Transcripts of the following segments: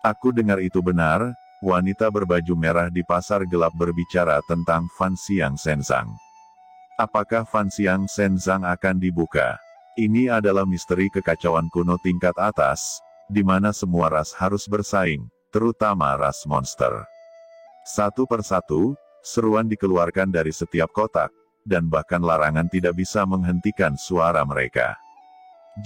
Aku dengar itu benar, wanita berbaju merah di pasar gelap berbicara tentang Fan Xiang Shenzang. Apakah Fan Xiang Shenzang akan dibuka? Ini adalah misteri kekacauan kuno tingkat atas, di mana semua ras harus bersaing, terutama ras monster. Satu persatu, seruan dikeluarkan dari setiap kotak, dan bahkan larangan tidak bisa menghentikan suara mereka.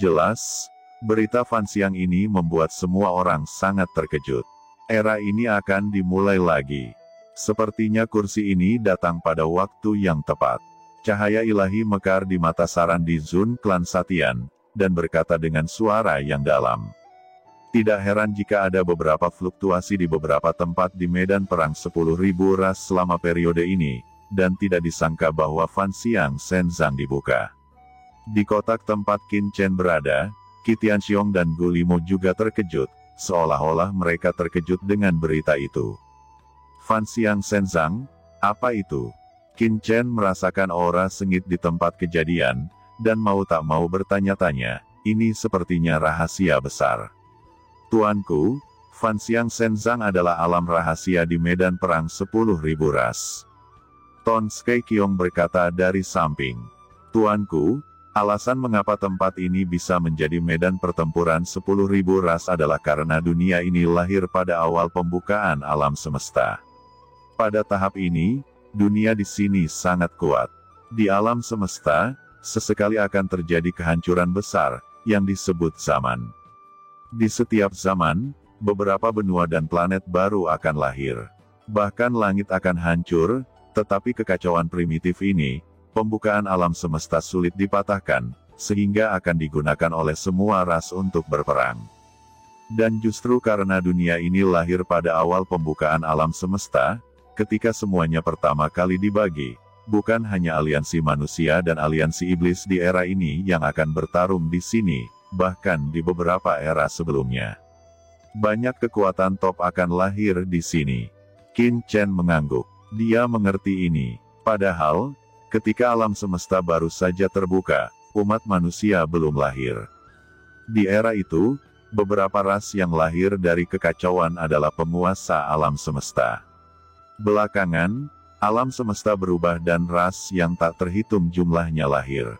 Jelas, berita Fan Xiang ini membuat semua orang sangat terkejut. Era ini akan dimulai lagi. Sepertinya kursi ini datang pada waktu yang tepat. Cahaya ilahi mekar di mata Sarandi Zun klan Satian, dan berkata dengan suara yang dalam. Tidak heran jika ada beberapa fluktuasi di beberapa tempat di medan perang 10.000 ras selama periode ini, dan tidak disangka bahwa Fan Xiang Shenzang dibuka. Di kotak tempat Qin Chen berada, Qi Tianxiong dan Gu Limo juga terkejut, seolah-olah mereka terkejut dengan berita itu. Fan Xiang Shenzang, apa itu? Qin Chen merasakan aura sengit di tempat kejadian, dan mau tak mau bertanya-tanya, ini sepertinya rahasia besar. Tuanku, Fan Xiang Shenzang adalah alam rahasia di medan perang 10.000 ras. Ton Sky Kiong berkata dari samping. Tuanku, alasan mengapa tempat ini bisa menjadi medan pertempuran 10.000 ras adalah karena dunia ini lahir pada awal pembukaan alam semesta. Pada tahap ini, dunia di sini sangat kuat. Di alam semesta, sesekali akan terjadi kehancuran besar, yang disebut zaman. Di setiap zaman, beberapa benua dan planet baru akan lahir. Bahkan langit akan hancur, tetapi kekacauan primitif ini, pembukaan alam semesta sulit dipatahkan, sehingga akan digunakan oleh semua ras untuk berperang. Dan justru karena dunia ini lahir pada awal pembukaan alam semesta, ketika semuanya pertama kali dibagi, bukan hanya aliansi manusia dan aliansi iblis di era ini yang akan bertarung di sini, bahkan di beberapa era sebelumnya. Banyak kekuatan top akan lahir di sini. Qin Chen mengangguk. Dia mengerti ini. Padahal, ketika alam semesta baru saja terbuka, umat manusia belum lahir. Di era itu, beberapa ras yang lahir dari kekacauan adalah penguasa alam semesta. Belakangan, alam semesta berubah dan ras yang tak terhitung jumlahnya lahir.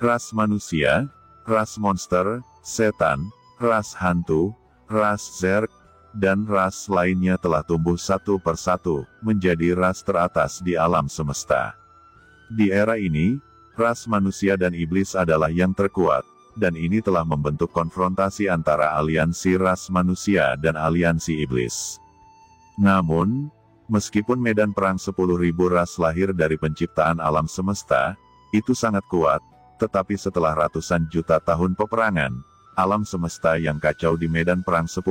Ras manusia, ras monster, setan, ras hantu, ras zerg, dan ras lainnya telah tumbuh satu persatu, menjadi ras teratas di alam semesta. Di era ini, ras manusia dan iblis adalah yang terkuat, dan ini telah membentuk konfrontasi antara aliansi ras manusia dan aliansi iblis. Namun, meskipun medan perang 10.000 ras lahir dari penciptaan alam semesta, itu sangat kuat, tetapi setelah ratusan juta tahun peperangan, alam semesta yang kacau di medan perang 10.000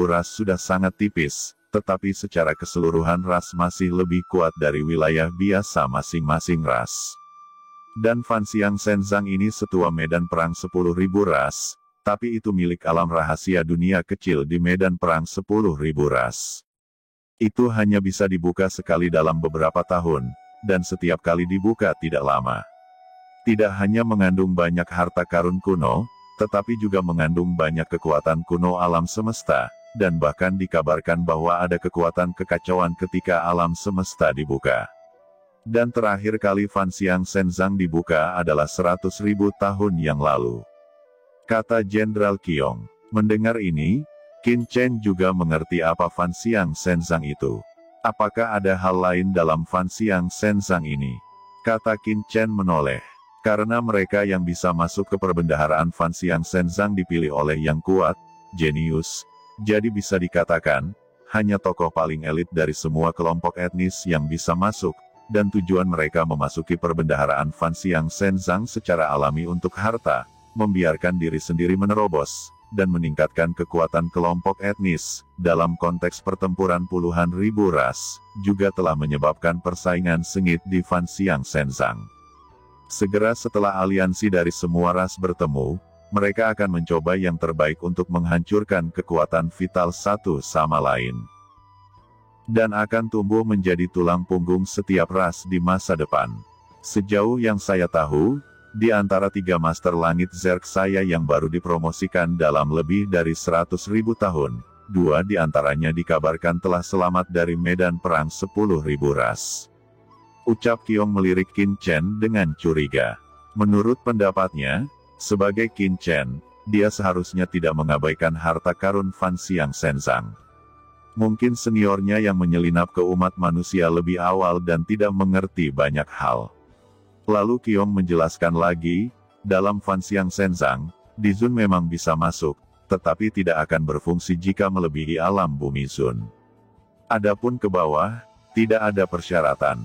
ras sudah sangat tipis, tetapi secara keseluruhan ras masih lebih kuat dari wilayah biasa masing-masing ras. Dan Fan Xiang Shenzang ini setua medan perang 10.000 ras, tapi itu milik alam rahasia dunia kecil di medan perang 10.000 ras. Itu hanya bisa dibuka sekali dalam beberapa tahun, dan setiap kali dibuka tidak lama. Tidak hanya mengandung banyak harta karun kuno, tetapi juga mengandung banyak kekuatan kuno alam semesta, dan bahkan dikabarkan bahwa ada kekuatan kekacauan ketika alam semesta dibuka. Dan terakhir kali Fan Xiang Shenzang dibuka adalah 100.000 tahun yang lalu. Kata Jenderal Qiong. Mendengar ini, Qin Chen juga mengerti apa Fan Xiang Shenzang itu. Apakah ada hal lain dalam Fan Xiang Shenzang ini? Kata Qin Chen menoleh. Karena mereka yang bisa masuk ke perbendaharaan Fan Xiang Shenzang dipilih oleh yang kuat, jenius, jadi bisa dikatakan, hanya tokoh paling elit dari semua kelompok etnis yang bisa masuk, dan tujuan mereka memasuki perbendaharaan Fan Xiang Shenzang secara alami untuk harta, membiarkan diri sendiri menerobos, dan meningkatkan kekuatan kelompok etnis, dalam konteks pertempuran puluhan ribu ras, juga telah menyebabkan persaingan sengit di Fan Xiang Shenzang. Segera setelah aliansi dari semua ras bertemu, mereka akan mencoba yang terbaik untuk menghancurkan kekuatan vital satu sama lain. Dan akan tumbuh menjadi tulang punggung setiap ras di masa depan. Sejauh yang saya tahu, di antara 3 Master Langit Zerg saya yang baru dipromosikan dalam lebih dari 100.000 tahun, 2 di antaranya dikabarkan telah selamat dari medan perang 10.000 ras. Ucap Qiong melirik Qin Chen dengan curiga. Menurut pendapatnya, sebagai Qin Chen, dia seharusnya tidak mengabaikan harta karun Fan Xiang Shenzang. Mungkin seniornya yang menyelinap ke umat manusia lebih awal dan tidak mengerti banyak hal. Lalu Qiong menjelaskan lagi, dalam Fan Xiang Shenzang, Dizun memang bisa masuk, tetapi tidak akan berfungsi jika melebihi alam bumi Zun. Adapun ke bawah, tidak ada persyaratan.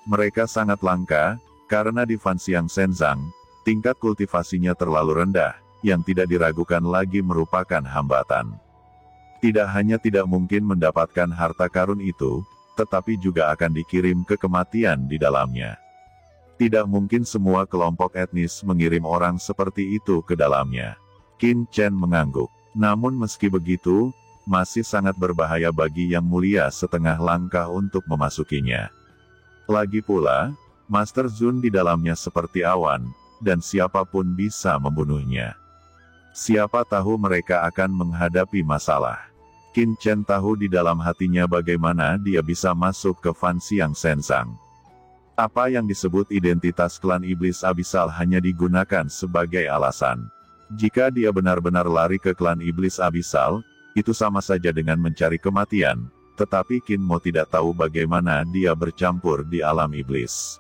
Mereka sangat langka, karena di Fan Xiang Shenzang, tingkat kultivasinya terlalu rendah, yang tidak diragukan lagi merupakan hambatan. Tidak hanya tidak mungkin mendapatkan harta karun itu, tetapi juga akan dikirim ke kematian di dalamnya. Tidak mungkin semua kelompok etnis mengirim orang seperti itu ke dalamnya. Qin Chen mengangguk. Namun meski begitu, masih sangat berbahaya bagi Yang Mulia setengah langkah untuk memasukinya. Lagi pula, Master Zun di dalamnya seperti awan, dan siapapun bisa membunuhnya. Siapa tahu mereka akan menghadapi masalah. Qin Chen tahu di dalam hatinya bagaimana dia bisa masuk ke Fan Xiang Shenzang. Apa yang disebut identitas klan iblis abisal hanya digunakan sebagai alasan. Jika dia benar-benar lari ke klan iblis abisal, itu sama saja dengan mencari kematian, tetapi Qin Mo tidak tahu bagaimana dia bercampur di alam iblis.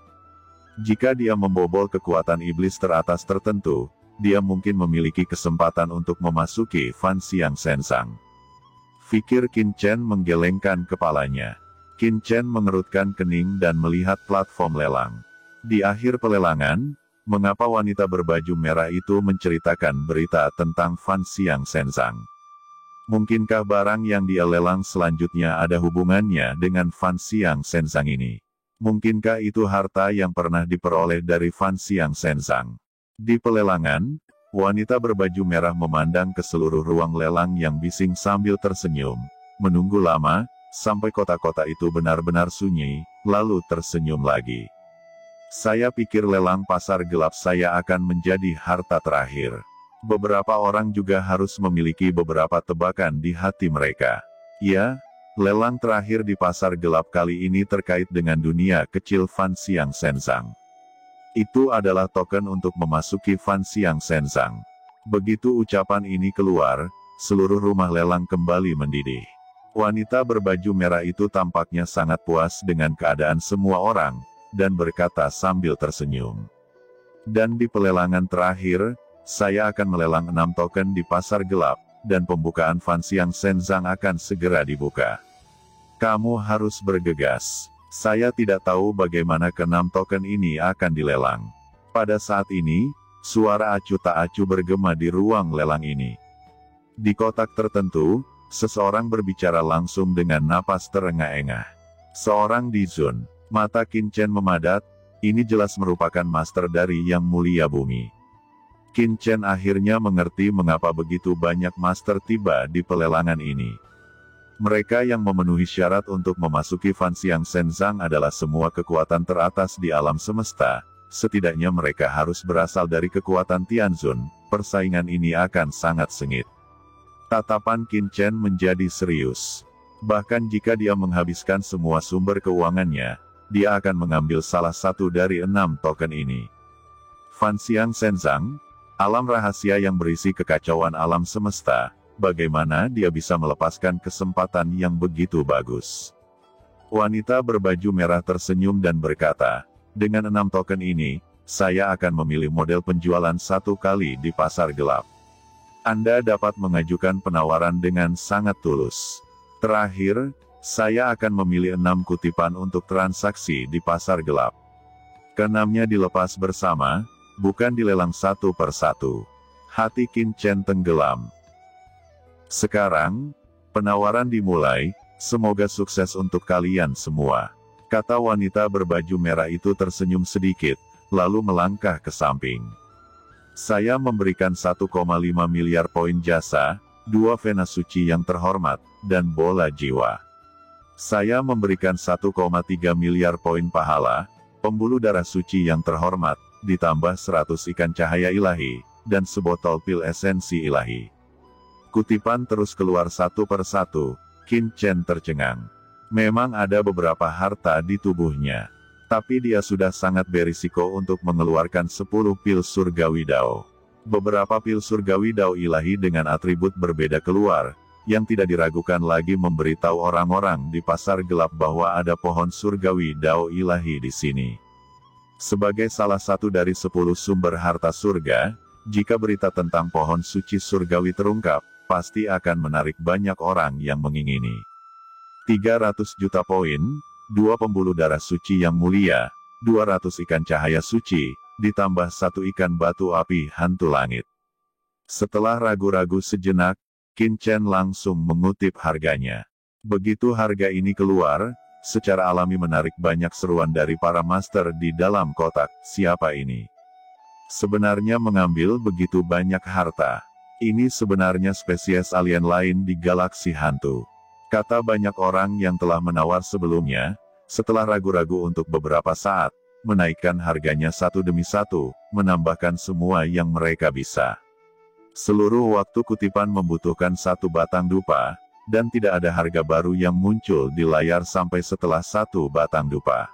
Jika dia membobol kekuatan iblis teratas tertentu, dia mungkin memiliki kesempatan untuk memasuki Fan Xiang Shenzang. Fikir Qin Chen menggelengkan kepalanya. Qin Chen mengerutkan kening dan melihat platform lelang. Di akhir pelelangan, mengapa wanita berbaju merah itu menceritakan berita tentang Fan Xiang Shenzang? Mungkinkah barang yang dia lelang selanjutnya ada hubungannya dengan Fan Xiang Shenzang ini? Mungkinkah itu harta yang pernah diperoleh dari Fan Xiang Shenzang? Di pelelangan, wanita berbaju merah memandang ke seluruh ruang lelang yang bising sambil tersenyum, menunggu lama, sampai kota-kota itu benar-benar sunyi, lalu tersenyum lagi. Saya pikir lelang pasar gelap saya akan menjadi harta terakhir. Beberapa orang juga harus memiliki beberapa tebakan di hati mereka. Ya, lelang terakhir di pasar gelap kali ini terkait dengan dunia kecil Fan Xiang Shenzang. Itu adalah token untuk memasuki Fan Xiang Shenzang. Begitu ucapan ini keluar, seluruh rumah lelang kembali mendidih. Wanita berbaju merah itu tampaknya sangat puas dengan keadaan semua orang, dan berkata sambil tersenyum. Dan di pelelangan terakhir, saya akan melelang 6 token di pasar gelap, dan pembukaan Fan Xiang Shenzang akan segera dibuka. Kamu harus bergegas. Saya tidak tahu bagaimana ke-6 token ini akan dilelang. Pada saat ini, suara acuh tak acuh bergema di ruang lelang ini. Di kotak tertentu, seseorang berbicara langsung dengan napas terengah-engah. Seorang Dizun. Mata Qin Chen memadat, ini jelas merupakan master dari Yang Mulia Bumi. Qin Chen akhirnya mengerti mengapa begitu banyak master tiba di pelelangan ini. Mereka yang memenuhi syarat untuk memasuki Fan Xiang Shenzang adalah semua kekuatan teratas di alam semesta, setidaknya mereka harus berasal dari kekuatan Tianzun, persaingan ini akan sangat sengit. Tatapan Qin Chen menjadi serius. Bahkan jika dia menghabiskan semua sumber keuangannya, dia akan mengambil salah satu dari 6 token ini. Fan Xiang Shenzang, alam rahasia yang berisi kekacauan alam semesta, bagaimana dia bisa melepaskan kesempatan yang begitu bagus? Wanita berbaju merah tersenyum dan berkata, dengan 6 token ini, saya akan memilih model penjualan 1 kali di pasar gelap. Anda dapat mengajukan penawaran dengan sangat tulus. Terakhir, saya akan memilih 6 kutipan untuk transaksi di pasar gelap. Ke-6-nya dilepas bersama, bukan dilelang satu per satu. Hati Qin Chen tenggelam. Sekarang, penawaran dimulai, semoga sukses untuk kalian semua. Kata wanita berbaju merah itu tersenyum sedikit, lalu melangkah ke samping. Saya memberikan 1,5 miliar poin jasa, 2 vena suci yang terhormat, dan bola jiwa. Saya memberikan 1,3 miliar poin pahala, pembuluh darah suci yang terhormat, ditambah 100 ikan cahaya ilahi, dan sebotol pil esensi ilahi. Kutipan terus keluar satu persatu. Qin Chen tercengang. Memang ada beberapa harta di tubuhnya. Tapi dia sudah sangat berisiko untuk mengeluarkan 10 pil surgawi dao. Beberapa pil surgawi dao ilahi dengan atribut berbeda keluar, yang tidak diragukan lagi memberitahu orang-orang di pasar gelap bahwa ada pohon surgawi dao ilahi di sini. Sebagai salah satu dari 10 sumber harta surga, jika berita tentang pohon suci surgawi terungkap, pasti akan menarik banyak orang yang mengingini. 300 juta poin, 2 pembuluh darah suci yang mulia, 200 ikan cahaya suci, ditambah 1 ikan batu api hantu langit. Setelah ragu-ragu sejenak, Qin Chen langsung mengutip harganya. Begitu harga ini keluar, secara alami menarik banyak seruan dari para master di dalam kotak. Siapa ini? Sebenarnya mengambil begitu banyak harta. Ini sebenarnya spesies alien lain di galaksi hantu. Kata banyak orang yang telah menawar sebelumnya, setelah ragu-ragu untuk beberapa saat, menaikkan harganya satu demi satu, menambahkan semua yang mereka bisa. Seluruh waktu kutipan membutuhkan 1 batang dupa, dan tidak ada harga baru yang muncul di layar sampai setelah 1 batang dupa.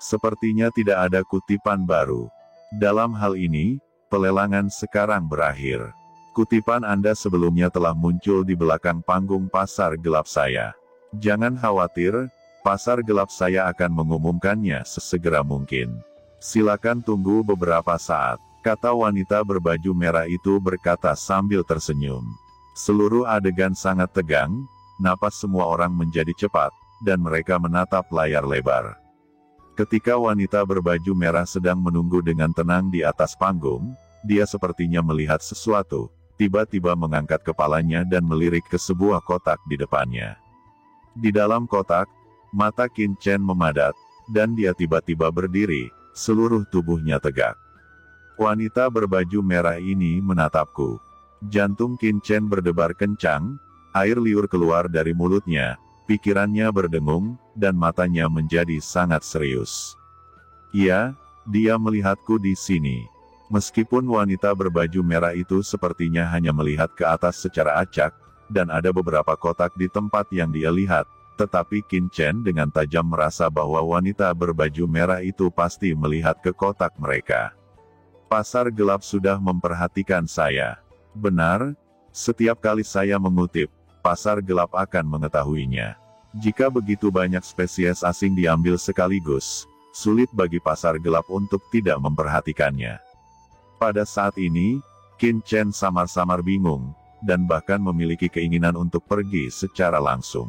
Sepertinya tidak ada kutipan baru. Dalam hal ini, pelelangan sekarang berakhir. Kutipan Anda sebelumnya telah muncul di belakang panggung pasar gelap saya. Jangan khawatir, pasar gelap saya akan mengumumkannya sesegera mungkin. Silakan tunggu beberapa saat, kata wanita berbaju merah itu berkata sambil tersenyum. Seluruh adegan sangat tegang, napas semua orang menjadi cepat, dan mereka menatap layar lebar. Ketika wanita berbaju merah sedang menunggu dengan tenang di atas panggung, dia sepertinya melihat sesuatu. Tiba-tiba mengangkat kepalanya dan melirik ke sebuah kotak di depannya. Di dalam kotak, mata Qin Chen memadat, dan dia tiba-tiba berdiri, seluruh tubuhnya tegak. Wanita berbaju merah ini menatapku. Jantung Qin Chen berdebar kencang, air liur keluar dari mulutnya, pikirannya berdengung, dan matanya menjadi sangat serius. Ya, dia melihatku di sini. Meskipun wanita berbaju merah itu sepertinya hanya melihat ke atas secara acak, dan ada beberapa kotak di tempat yang dia lihat, tetapi Qin Chen dengan tajam merasa bahwa wanita berbaju merah itu pasti melihat ke kotak mereka. Pasar gelap sudah memperhatikan saya. Benar, setiap kali saya mengutip, pasar gelap akan mengetahuinya. Jika begitu banyak spesies asing diambil sekaligus, sulit bagi pasar gelap untuk tidak memperhatikannya. Pada saat ini, Qin Chen samar-samar bingung, dan bahkan memiliki keinginan untuk pergi secara langsung.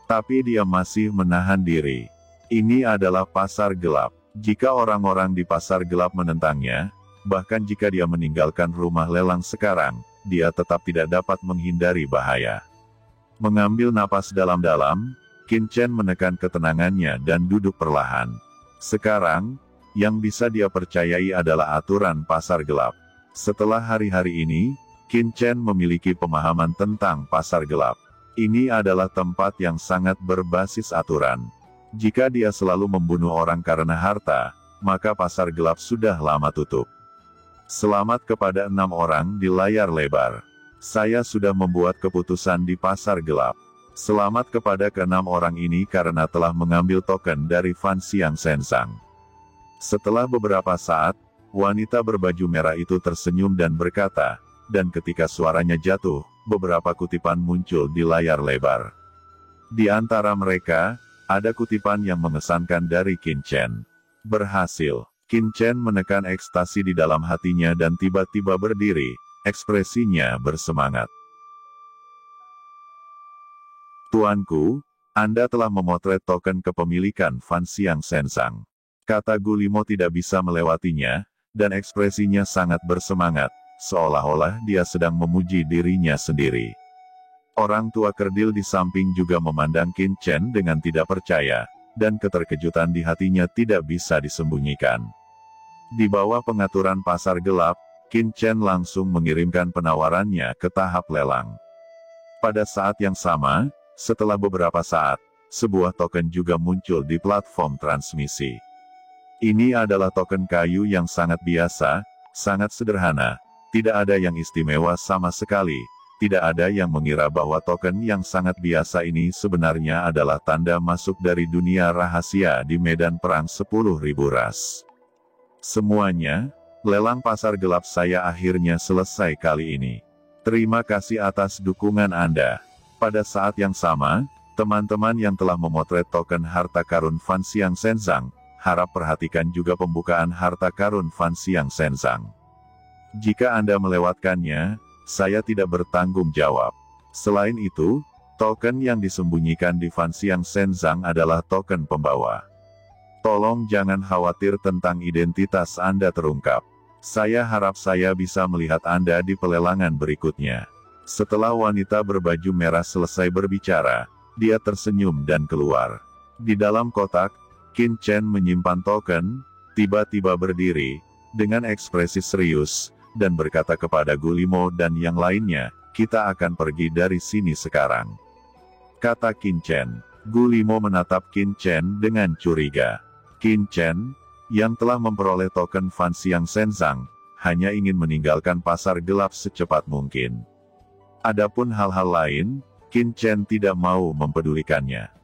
Tapi dia masih menahan diri. Ini adalah pasar gelap. Jika orang-orang di pasar gelap menentangnya, bahkan jika dia meninggalkan rumah lelang sekarang, dia tetap tidak dapat menghindari bahaya. Mengambil napas dalam-dalam, Qin Chen menekan ketenangannya dan duduk perlahan. Sekarang, yang bisa dia percayai adalah aturan pasar gelap. Setelah hari-hari ini, Qin Chen memiliki pemahaman tentang pasar gelap. Ini adalah tempat yang sangat berbasis aturan. Jika dia selalu membunuh orang karena harta, maka pasar gelap sudah lama tutup. Selamat kepada 6 orang di layar lebar. Saya sudah membuat keputusan di pasar gelap. Selamat kepada ke-6 orang ini karena telah mengambil token dari Fan Xiang Shenzang. Setelah beberapa saat, wanita berbaju merah itu tersenyum dan berkata, dan ketika suaranya jatuh, beberapa kutipan muncul di layar lebar. Di antara mereka, ada kutipan yang mengesankan dari Qin Chen. Berhasil. Qin Chen menekan ekstasi di dalam hatinya dan tiba-tiba berdiri, ekspresinya bersemangat. Tuanku, Anda telah memotret token kepemilikan Fan Xiang Shenzang. Kata Gulimo tidak bisa melewatinya, dan ekspresinya sangat bersemangat, seolah-olah dia sedang memuji dirinya sendiri. Orang tua kerdil di samping juga memandang Qin Chen dengan tidak percaya, dan keterkejutan di hatinya tidak bisa disembunyikan. Di bawah pengaturan pasar gelap, Qin Chen langsung mengirimkan penawarannya ke tahap lelang. Pada saat yang sama, setelah beberapa saat, sebuah token juga muncul di platform transmisi. Ini adalah token kayu yang sangat biasa, sangat sederhana, tidak ada yang istimewa sama sekali, tidak ada yang mengira bahwa token yang sangat biasa ini sebenarnya adalah tanda masuk dari dunia rahasia di medan perang 10.000 ras. Semuanya, lelang pasar gelap saya akhirnya selesai kali ini. Terima kasih atas dukungan Anda. Pada saat yang sama, teman-teman yang telah memotret token harta karun Fan Xiang Shenzang, harap perhatikan juga pembukaan harta karun Fan Xiang Shenzang. Jika Anda melewatkannya, saya tidak bertanggung jawab. Selain itu, token yang disembunyikan di Fan Xiang Shenzang adalah token pembawa. Tolong jangan khawatir tentang identitas Anda terungkap. Saya harap saya bisa melihat Anda di pelelangan berikutnya. Setelah wanita berbaju merah selesai berbicara, dia tersenyum dan keluar. Di dalam kotak, Qin Chen menyimpan token, tiba-tiba berdiri, dengan ekspresi serius, dan berkata kepada Gulimo dan yang lainnya, kita akan pergi dari sini sekarang. Kata Qin Chen. Gulimo menatap Qin Chen dengan curiga. Qin Chen, yang telah memperoleh token Fan Xiang Shenzang, hanya ingin meninggalkan pasar gelap secepat mungkin. Adapun hal-hal lain, Qin Chen tidak mau mempedulikannya.